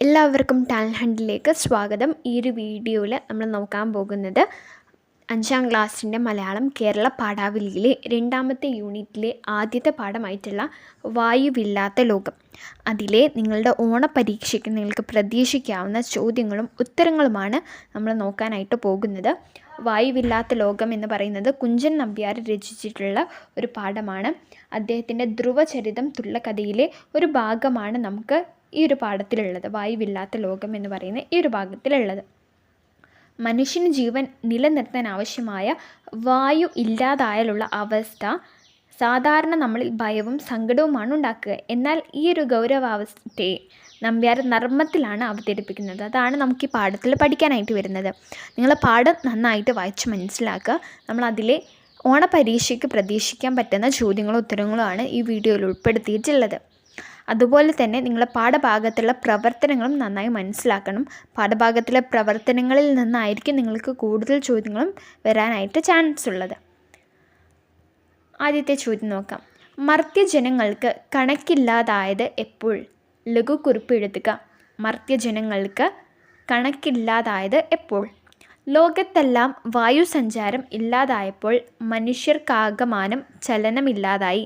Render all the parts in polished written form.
എല്ലാവർക്കും ടാലൻറ്റ് ഹണ്ടിലേക്ക് സ്വാഗതം. ഈ ഒരു വീഡിയോയിൽ നമ്മൾ നോക്കാൻ പോകുന്നത് 5ാം ക്ലാസ്സിൻ്റെ മലയാളം കേരള പാഠാവലിയിലെ 2ാമത്തെ യൂണിറ്റിലെ ആദ്യത്തെ പാഠമായിട്ടുള്ള വായുവില്ലാത്ത ലോകം. അതിലെ നിങ്ങളുടെ ഓണപരീക്ഷയ്ക്ക് നിങ്ങൾക്ക് പ്രതീക്ഷിക്കാവുന്ന ചോദ്യങ്ങളും ഉത്തരങ്ങളുമാണ് നമ്മൾ നോക്കാനായിട്ട് പോകുന്നത്. വായുവില്ലാത്ത ലോകം എന്ന് പറയുന്നത് കുഞ്ചൻ നമ്പ്യാർ രചിച്ചിട്ടുള്ള ഒരു പാഠമാണ്. അദ്ദേഹത്തിൻ്റെ ധ്രുവചരിതം തുള്ളക്കഥയിലെ ഒരു ഭാഗമാണ് നമുക്ക് ഈ ഒരു പാഠത്തിലുള്ളത്. വായുവില്ലാത്ത ലോകം എന്ന് പറയുന്ന ഈ ഒരു ഭാഗത്തിലുള്ളത് മനുഷ്യന് ജീവൻ നിലനിർത്താൻ ആവശ്യമായ വായു ഇല്ലാതായാലുള്ള അവസ്ഥ സാധാരണ നമ്മളിൽ ഭയവും സങ്കടവുമാണ് ഉണ്ടാക്കുക. എന്നാൽ ഈ ഒരു ഗൗരവാവസ്ഥയെ നമ്പ്യാർ നർമ്മത്തിലാണ് അവതരിപ്പിക്കുന്നത്. അതാണ് നമുക്ക് ഈ പാഠത്തിൽ പഠിക്കാനായിട്ട് വരുന്നത്. നിങ്ങൾ പാഠം നന്നായിട്ട് വായിച്ച് മനസ്സിലാക്കുക. നമ്മളതിലെ ഓണപരീക്ഷയ്ക്ക് പ്രതീക്ഷിക്കാൻ പറ്റുന്ന ചോദ്യങ്ങളും ഉത്തരങ്ങളുമാണ് ഈ വീഡിയോയിൽ ഉൾപ്പെടുത്തിയിട്ടുള്ളത്. അതുപോലെ തന്നെ നിങ്ങളുടെ പാഠഭാഗത്തുള്ള പ്രവർത്തനങ്ങളും നന്നായി മനസ്സിലാക്കണം. പാഠഭാഗത്തിലെ പ്രവർത്തനങ്ങളിൽ നിന്നായിരിക്കും നിങ്ങൾക്ക് കൂടുതൽ ചോദ്യങ്ങളും വരാനായിട്ട് ചാൻസ് ഉള്ളത്. ആദ്യത്തെ ചോദ്യം നോക്കാം. മർത്യജനങ്ങൾക്ക് കണക്കില്ലാതായത് എപ്പോൾ? ലഘുക്കുറിപ്പ് എഴുതുക. മർത്യജനങ്ങൾക്ക് കണക്കില്ലാതായത് എപ്പോൾ? ലോകത്തെല്ലാം വായുസഞ്ചാരം ഇല്ലാതായപ്പോൾ മനുഷ്യർക്കാകമാനം ചലനമില്ലാതായി.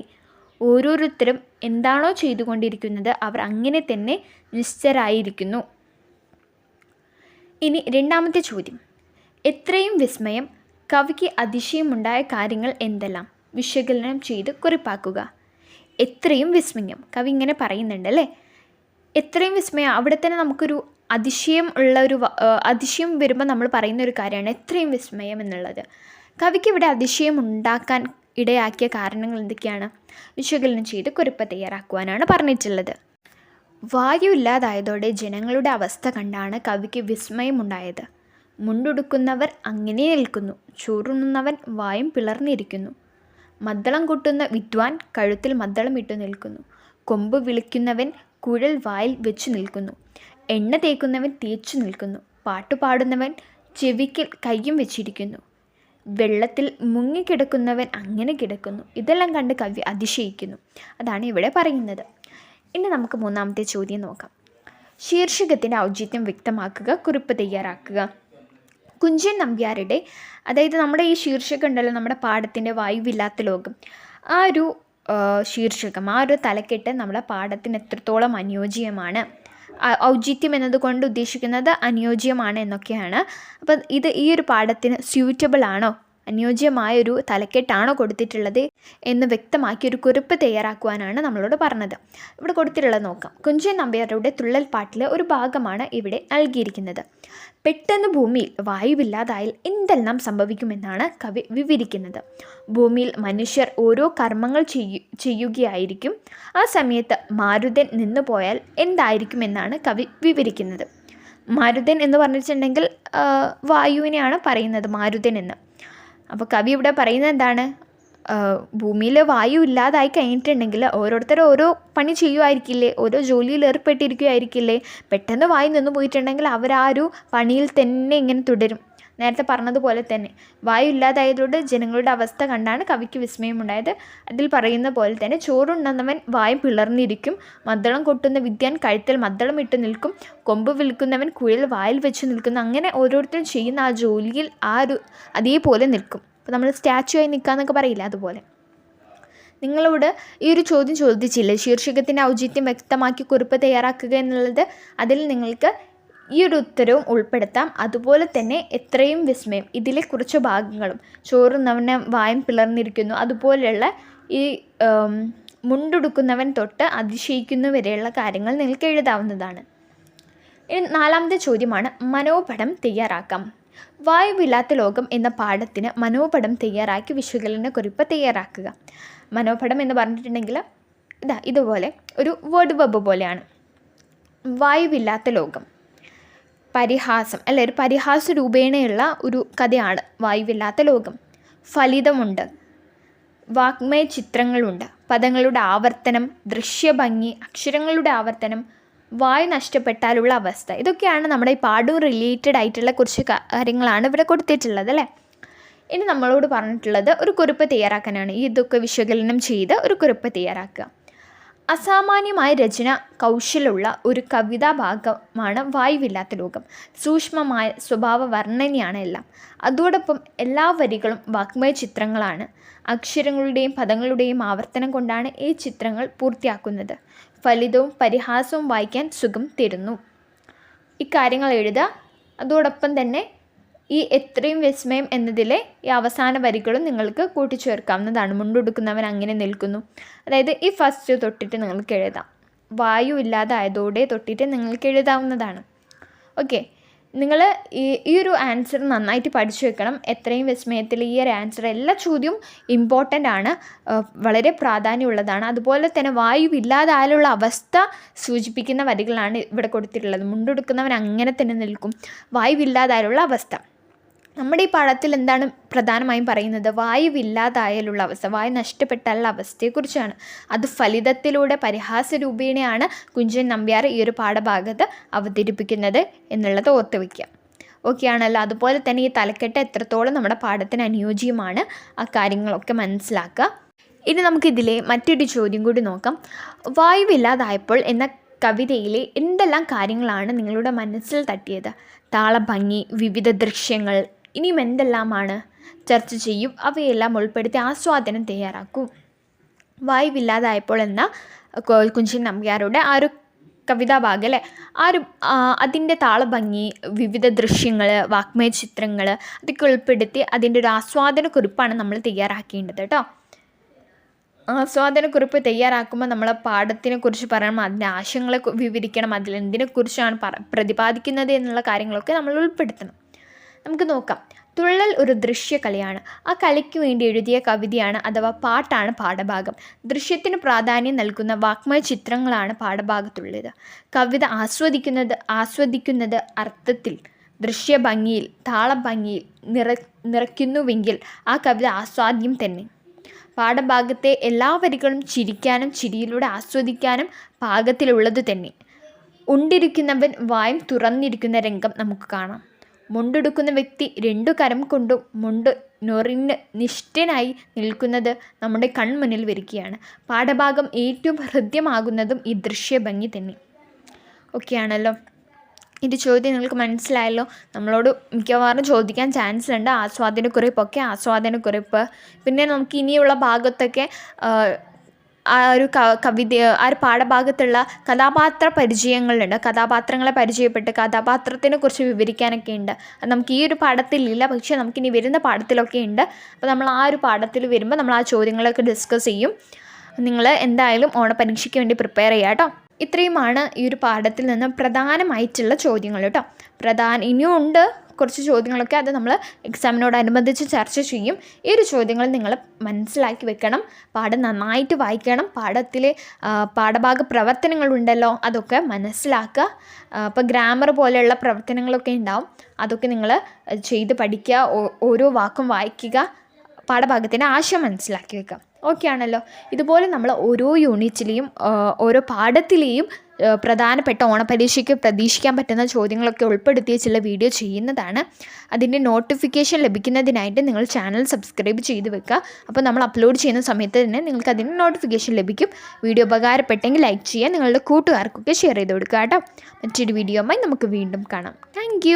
ഓരോരുത്തരും എന്താണോ ചെയ്തുകൊണ്ടിരിക്കുന്നത് അവർ അങ്ങനെ തന്നെ നിശ്ചരായിരിക്കുന്നു. ഇനി 2ാമത്തെ ചോദ്യം. എത്രയും വിസ്മയം, കവിക്ക് അതിശയമുണ്ടായ കാര്യങ്ങൾ എന്തെല്ലാം? വിശകലനം ചെയ്ത് കുറിപ്പാക്കുക. എത്രയും വിസ്മയം, കവി ഇങ്ങനെ പറയുന്നുണ്ട് അല്ലേ. എത്രയും വിസ്മയം, അവിടെ തന്നെ നമുക്കൊരു അതിശയം വരുമ്പോൾ നമ്മൾ പറയുന്ന ഒരു കാര്യമാണ് എത്രയും വിസ്മയം എന്നുള്ളത്. കവിക്ക് ഇവിടെ അതിശയം ഉണ്ടാക്കാൻ ഇടയാക്കിയ കാരണങ്ങൾ എന്തൊക്കെയാണ്? വിശകലനം ചെയ്ത് കുറിപ്പ് തയ്യാറാക്കുവാനാണ് പറഞ്ഞിട്ടുള്ളത്. വായു ഇല്ലാതായതോടെ ജനങ്ങളുടെ അവസ്ഥ കണ്ടാണ് കവിക്ക് വിസ്മയമുണ്ടായത്. മുണ്ടുടുക്കുന്നവർ അങ്ങനെ നിൽക്കുന്നു, ചോറുണ്ണുന്നവൻ വായും പിളർന്നിരിക്കുന്നു, മദ്ദളം കൊട്ടുന്ന വിദ്വാൻ കഴുത്തിൽ മദ്ദളം ഇട്ടു നിൽക്കുന്നു, കൊമ്പ് വിളിക്കുന്നവൻ കുഴൽ വായിൽ വെച്ചു നിൽക്കുന്നു, എണ്ണ തേക്കുന്നവൻ തേച്ചു നിൽക്കുന്നു, പാട്ടുപാടുന്നവൻ ചെവിക്കിൽ കയ്യും വെച്ചിരിക്കുന്നു, വെള്ളത്തിൽ മുങ്ങിക്കിടക്കുന്നവൻ അങ്ങനെ കിടക്കുന്നു. ഇതെല്ലാം കണ്ട് കവി അതിശയിക്കുന്നു. അതാണ് ഇവിടെ പറയുന്നത്. ഇനി നമുക്ക് 3ാമത്തെ ചോദ്യം നോക്കാം. ശീർഷകത്തിൻ്റെ ഔചിത്യം വ്യക്തമാക്കുക, കുറിപ്പ് തയ്യാറാക്കുക. കുഞ്ചൻ നമ്പ്യാരുടെ, അതായത് നമ്മുടെ ഈ ശീർഷകം ഉണ്ടല്ലോ, നമ്മുടെ പാഠത്തിൻ്റെ വായുവില്ലാത്ത ലോകം, ആ ഒരു ശീർഷകം, ആ ഒരു തലക്കെട്ട് നമ്മുടെ പാഠത്തിന് എത്രത്തോളം അനുയോജ്യമാണ്. ഔചിത്യം എന്നതുകൊണ്ട് ഉദ്ദേശിക്കുന്നത് അനുയോജ്യമാണ് എന്നൊക്കെയാണ്. അപ്പം ഈ ഒരു പാഠത്തിന് സ്യൂറ്റബിൾ ആണോ, അനുയോജ്യമായൊരു തലക്കെട്ടാണോ കൊടുത്തിട്ടുള്ളത് എന്ന് വ്യക്തമാക്കി ഒരു കുറിപ്പ് തയ്യാറാക്കുവാനാണ് നമ്മളോട് പറഞ്ഞത്. ഇവിടെ കൊടുത്തിട്ടുള്ളത് നോക്കാം. കുഞ്ചൻ നമ്പ്യാരുടെ തുള്ളൽ പാട്ടിലെ ഒരു ഭാഗമാണ് ഇവിടെ നൽകിയിരിക്കുന്നത്. പെട്ടെന്ന് ഭൂമിയിൽ വായുവില്ലാതായാൽ എന്തെല്ലാം സംഭവിക്കുമെന്നാണ് കവി വിവരിക്കുന്നത്. ഭൂമിയിൽ മനുഷ്യർ ഓരോ കർമ്മങ്ങൾ ചെയ്യുകയായിരിക്കും. ആ സമയത്ത് മാരുതൻ നിന്നു പോയാൽ എന്തായിരിക്കുമെന്നാണ് കവി വിവരിക്കുന്നത്. മാരുതൻ എന്ന് പറഞ്ഞിട്ടുണ്ടെങ്കിൽ വായുവിനെയാണ് പറയുന്നത് മാരുതൻ എന്ന്. അപ്പോൾ കവി ഇവിടെ പറയുന്നത് എന്താണ്? ഭൂമിയിൽ വായു ഇല്ലാതായി കഴിഞ്ഞിട്ടുണ്ടെങ്കിൽ ഓരോരുത്തരും ഓരോ പണി ചെയ്യുമായിരിക്കില്ലേ, ഓരോ ജോലിയിൽ ഏർപ്പെട്ടിരിക്കുകയായിരിക്കില്ലേ. പെട്ടെന്ന് വായു നിന്ന് പോയിട്ടുണ്ടെങ്കിൽ അവർ ആ ഒരു പണിയിൽ തന്നെ ഇങ്ങനെ തുടരും. നേരത്തെ പറഞ്ഞതുപോലെ തന്നെ വായു ഇല്ലാതായതുകൊണ്ട് ജനങ്ങളുടെ അവസ്ഥ കണ്ടാണ് കവിക്ക് വിസ്മയമുണ്ടായത്. അതിൽ പറയുന്ന പോലെ തന്നെ ചോറുണ്ണുന്നവൻ വായും പിളർന്നിരിക്കും, മദ്ദളം കൊട്ടുന്ന വിദ്വാൻ കഴുത്തിൽ മദ്ദളം ഇട്ട് നിൽക്കും, കൊമ്പ് വിൽക്കുന്നവൻ കുഴൽ വായിൽ വെച്ച് നിൽക്കുന്നു. അങ്ങനെ ഓരോരുത്തരും ചെയ്യുന്ന ആ ജോലിയിൽ അതേപോലെ നിൽക്കും. അപ്പോൾ നമ്മൾ സ്റ്റാച്ചു ആയി നിൽക്കാമെന്നൊക്കെ പറയില്ല, അതുപോലെ. നിങ്ങളോട് ഈ ഒരു ചോദ്യം ചോദിച്ചില്ലേ, ശീർഷകത്തിൻ്റെ ഔചിത്യം വ്യക്തമാക്കി കുറിപ്പ് തയ്യാറാക്കുക എന്നുള്ളത്. അതിൽ നിങ്ങൾക്ക് ഈ ഒരു ഉത്തരവും ഉൾപ്പെടുത്താം. അതുപോലെ തന്നെ എത്രയും വിസ്മയം, ഇതിലെ കുറച്ച് ഭാഗങ്ങളും, ചോറുന്നവനെ വായും പിളർന്നിരിക്കുന്നു, അതുപോലെയുള്ള ഈ മുണ്ടുടുക്കുന്നവൻ തൊട്ട് അതിശയിക്കുന്നു വരെയുള്ള കാര്യങ്ങൾ നിങ്ങൾക്ക് എഴുതാവുന്നതാണ്. ഇനി 4ാമത്തെ ചോദ്യമാണ്. മനോപടം തയ്യാറാക്കാം. വായുവില്ലാത്ത ലോകം എന്ന പാഠത്തിന് മനോപടം തയ്യാറാക്കി വിശകലന കുറിപ്പ് തയ്യാറാക്കുക. മനോപടം എന്ന് പറഞ്ഞിട്ടുണ്ടെങ്കിൽ ഇതുപോലെ ഒരു വേർഡ് വെബ് പോലെയാണ്. വായുവില്ലാത്ത ലോകം പരിഹാസം അല്ലെ, ഒരു പരിഹാസ രൂപേണയുള്ള ഒരു കഥയാണ് വായുവില്ലാത്ത ലോകം. ഫലിതമുണ്ട്, വാഗ്മയ ചിത്രങ്ങളുണ്ട്, പദങ്ങളുടെ ആവർത്തനം, ദൃശ്യഭംഗി, അക്ഷരങ്ങളുടെ ആവർത്തനം, വായു നഷ്ടപ്പെട്ടാലുള്ള അവസ്ഥ. ഇതൊക്കെയാണ് നമ്മുടെ ഈ പാഠവും റിലേറ്റഡ് ആയിട്ടുള്ള കുറച്ച് കാര്യങ്ങളാണ് ഇവിടെ കൊടുത്തിട്ടുള്ളത് അല്ലേ. ഇനി നമ്മളോട് പറഞ്ഞിട്ടുള്ളത് ഒരു കുറിപ്പ് തയ്യാറാക്കാനാണ്. ഇതൊക്കെ വിശകലനം ചെയ്ത് ഒരു കുറിപ്പ് തയ്യാറാക്കുക. അസാമാന്യമായ രചന കൗശലമുള്ള ഒരു കവിതാ ഭാഗമാണ് വായുവില്ലാത്ത ലോകം. സൂക്ഷ്മമായ സ്വഭാവ വർണ്ണനയാണ് എല്ലാം. അതോടൊപ്പം എല്ലാ വരികളും വാഗ്മയ ചിത്രങ്ങളാണ്. അക്ഷരങ്ങളുടെയും പദങ്ങളുടെയും ആവർത്തനം കൊണ്ടാണ് ഈ ചിത്രങ്ങൾ പൂർത്തിയാക്കുന്നത്. ഫലിതവും പരിഹാസവും വായിക്കാൻ സുഖം തരുന്നു. ഇക്കാര്യങ്ങൾ എഴുതുക. അതോടൊപ്പം തന്നെ ഈ എത്രയും വിസ്മയം എന്നതിലെ ഈ അവസാന വരികളും നിങ്ങൾക്ക് കൂട്ടിച്ചേർക്കാവുന്നതാണ്. മുണ്ടുടുക്കുന്നവൻ അങ്ങനെ നിൽക്കുന്നു. അതായത് ഈ ഫസ്റ്റ് തൊട്ടിട്ട് നിങ്ങൾക്ക് എഴുതാം. വായു ഇല്ലാതായതോടെ തൊട്ടിട്ട് നിങ്ങൾക്ക് എഴുതാവുന്നതാണ്. ഓക്കെ, നിങ്ങൾ ഈ ഒരു ആൻസർ നന്നായിട്ട് പഠിച്ചു വെക്കണം. എത്രയും വിസ്മയത്തിൽ ഈ ഒരു ആൻസർ എല്ലാ ചോദ്യവും ഇമ്പോർട്ടൻ്റ് ആണ്, വളരെ പ്രാധാന്യമുള്ളതാണ്. അതുപോലെ തന്നെ വായു ഇല്ലാതായാലുള്ള അവസ്ഥ സൂചിപ്പിക്കുന്ന വരികളാണ് ഇവിടെ കൊടുത്തിട്ടുള്ളത്. മുണ്ടെടുക്കുന്നവൻ അങ്ങനെ തന്നെ നിൽക്കും, വായു ഇല്ലാതായാലുള്ള അവസ്ഥ. നമ്മുടെ ഈ പാഠത്തിൽ എന്താണ് പ്രധാനമായും പറയുന്നത്? വായുവില്ലാതായാലുള്ള അവസ്ഥ, വായു നഷ്ടപ്പെട്ടാലുള്ള അവസ്ഥയെക്കുറിച്ചാണ്. അത് ഫലിതത്തിലൂടെ പരിഹാസ രൂപേണയാണ് കുഞ്ചൻ നമ്പ്യാർ ഈ ഒരു പാഠഭാഗത്ത് അവതരിപ്പിക്കുന്നത് എന്നുള്ളത് ഓർത്ത് വയ്ക്കുക. ഓക്കെ ആണല്ലോ. അതുപോലെ തന്നെ ഈ തലക്കെട്ട് എത്രത്തോളം നമ്മുടെ പാഠത്തിന് അനുയോജ്യമാണ്, ആ കാര്യങ്ങളൊക്കെ മനസ്സിലാക്കുക. ഇനി നമുക്കിതിലെ മറ്റൊരു ചോദ്യം കൂടി നോക്കാം. വായുവില്ലാതായപ്പോൾ എന്ന കവിതയിലെ എന്തെല്ലാം കാര്യങ്ങളാണ് നിങ്ങളുടെ മനസ്സിൽ തട്ടിയത്? താളഭംഗി, വിവിധ ദൃശ്യങ്ങൾ, ഇനിയും എന്തെല്ലാമാണ് ചർച്ച ചെയ്യും. അവയെല്ലാം ഉൾപ്പെടുത്തി ആസ്വാദനം തയ്യാറാക്കൂ. വായുവില്ലാതായപ്പോൾ എന്ന കുഞ്ചൻ നമ്പ്യാരുടെ ആ ഒരു കവിതാഭാഗം അല്ലേ, അതിൻ്റെ താളഭംഗി, വിവിധ ദൃശ്യങ്ങൾ, വാഗ്മയ ചിത്രങ്ങൾ, അതൊക്കെ ഉൾപ്പെടുത്തി അതിൻ്റെ ഒരു ആസ്വാദനക്കുറിപ്പാണ് നമ്മൾ തയ്യാറാക്കേണ്ടത് കേട്ടോ. ആസ്വാദനക്കുറിപ്പ് തയ്യാറാക്കുമ്പോൾ നമ്മൾ പാഠത്തിനെക്കുറിച്ച് പറയണം, അതിൻ്റെ ആശയങ്ങളെ വിവരിക്കണം, അതിലെന്തിനെക്കുറിച്ചാണ് പ്രതിപാദിക്കുന്നത് എന്നുള്ള കാര്യങ്ങളൊക്കെ നമ്മൾ ഉൾപ്പെടുത്തണം. നമുക്ക് നോക്കാം. തുള്ളൽ ഒരു ദൃശ്യകലയാണ്. ആ കലയ്ക്ക് വേണ്ടി എഴുതിയ കവിതയാണ് അഥവാ പാട്ടാണ് പാഠഭാഗം. ദൃശ്യത്തിന് പ്രാധാന്യം നൽകുന്ന വാഗ്മയ ചിത്രങ്ങളാണ് പാഠഭാഗത്തുള്ളത്. കവിത ആസ്വദിക്കുന്നത് അർത്ഥത്തിൽ, ദൃശ്യഭംഗിയിൽ, താളഭംഗിയിൽ നിറയ്ക്കുന്നുവെങ്കിൽ ആ കവിത ആസ്വാദ്യം തന്നെ. പാഠഭാഗത്തെ എല്ലാ വരികളും ചിരിക്കാനും ചിരിയിലൂടെ ആസ്വദിക്കാനും പാകത്തിലുള്ളത് തന്നെ. ഉണ്ടിരിക്കുന്നവൻ വായും തുറന്നിരിക്കുന്ന രംഗം നമുക്ക് കാണാം. മുണ്ടെടുക്കുന്ന വ്യക്തി രണ്ടു കരം കൊണ്ടും മുണ്ട് നൊറിഞ്ഞ് നിഷ്ഠനായി നിൽക്കുന്നത് നമ്മുടെ കൺമുന്നിൽ വരികയാണ്. പാഠഭാഗം ഏറ്റവും ഹൃദ്യമാകുന്നതും ഈ ദൃശ്യഭംഗി തന്നെ. ഓക്കെ ആണല്ലോ. ഇത് ചോദ്യം നിങ്ങൾക്ക് മനസ്സിലായല്ലോ. നമ്മളോട് മിക്കവാറും ചോദിക്കാൻ ചാൻസ് ഉണ്ട്. ആസ്വാദനക്കുറിപ്പ്. പിന്നെ നമുക്ക് ഇനിയുള്ള ഭാഗത്തൊക്കെ ആ ഒരു കവിത, ആ ഒരു പാഠഭാഗത്തുള്ള കഥാപാത്ര പരിചയങ്ങളുണ്ട്. കഥാപാത്രങ്ങളെ പരിചയപ്പെട്ട് കഥാപാത്രത്തിനെ കുറിച്ച് വിവരിക്കാനൊക്കെ ഉണ്ട്. അത് നമുക്ക് ഈ ഒരു പാഠത്തിലില്ല, പക്ഷേ നമുക്കിനി വരുന്ന പാഠത്തിലൊക്കെ ഉണ്ട്. അപ്പോൾ നമ്മൾ ആ ഒരു പാഠത്തിൽ വരുമ്പോൾ നമ്മൾ ആ ചോദ്യങ്ങളൊക്കെ ഡിസ്കസ് ചെയ്യും. നിങ്ങൾ എന്തായാലും ഓണപരീക്ഷയ്ക്ക് വേണ്ടി പ്രിപ്പയർ ചെയ്യുക കേട്ടോ. ഇത്രയുമാണ് ഈ ഒരു പാഠത്തിൽ നിന്ന് പ്രധാനമായിട്ടുള്ള ചോദ്യങ്ങൾ കേട്ടോ. ഇനിയും ഉണ്ട് കുറച്ച് ചോദ്യങ്ങളൊക്കെ, അത് നമ്മൾ എക്സാമിനോടനുബന്ധിച്ച് ചർച്ച ചെയ്യും. ഈ ഒരു ചോദ്യങ്ങൾ നിങ്ങൾ മനസ്സിലാക്കി വെക്കണം. പാഠം നന്നായിട്ട് വായിക്കണം. പാഠത്തിലെ പാഠഭാഗ പ്രവർത്തനങ്ങളുണ്ടല്ലോ, അതൊക്കെ മനസ്സിലാക്കുക. ഇപ്പോൾ ഗ്രാമർ പോലെയുള്ള പ്രവർത്തനങ്ങളൊക്കെ ഉണ്ടാവും, അതൊക്കെ നിങ്ങൾ ചെയ്ത് പഠിക്കുക. ഓരോ വാക്കും വായിക്കുക. പാഠഭാഗത്തിൻ്റെ ആശയം മനസ്സിലാക്കി വെക്കുക. ഓക്കെ ആണല്ലോ. ഇതുപോലെ നമ്മൾ ഓരോ യൂണിറ്റിലെയും ഓരോ പാഠത്തിലെയും പ്രധാനപ്പെട്ട ഓണപരീക്ഷയ്ക്ക് പ്രതീക്ഷിക്കാൻ പറ്റുന്ന ചോദ്യങ്ങളൊക്കെ ഉൾപ്പെടുത്തിയ ചില വീഡിയോ ചെയ്യുന്നതാണ്. അതിൻ്റെ നോട്ടിഫിക്കേഷൻ ലഭിക്കുന്നതിനായിട്ട് നിങ്ങൾ ചാനൽ സബ്സ്ക്രൈബ് ചെയ്ത് വെക്കുക. അപ്പോൾ നമ്മൾ അപ്ലോഡ് ചെയ്യുന്ന സമയത്ത് തന്നെ നിങ്ങൾക്ക് അതിന് നോട്ടിഫിക്കേഷൻ ലഭിക്കും. വീഡിയോ ഉപകാരപ്പെട്ടെങ്കിൽ ലൈക്ക് ചെയ്യുക, നിങ്ങളുടെ കൂട്ടുകാർക്കൊക്കെ ഷെയർ ചെയ്ത് കൊടുക്കുക കേട്ടോ. മറ്റൊരു വീഡിയോയുമായി നമുക്ക് വീണ്ടും കാണാം. താങ്ക്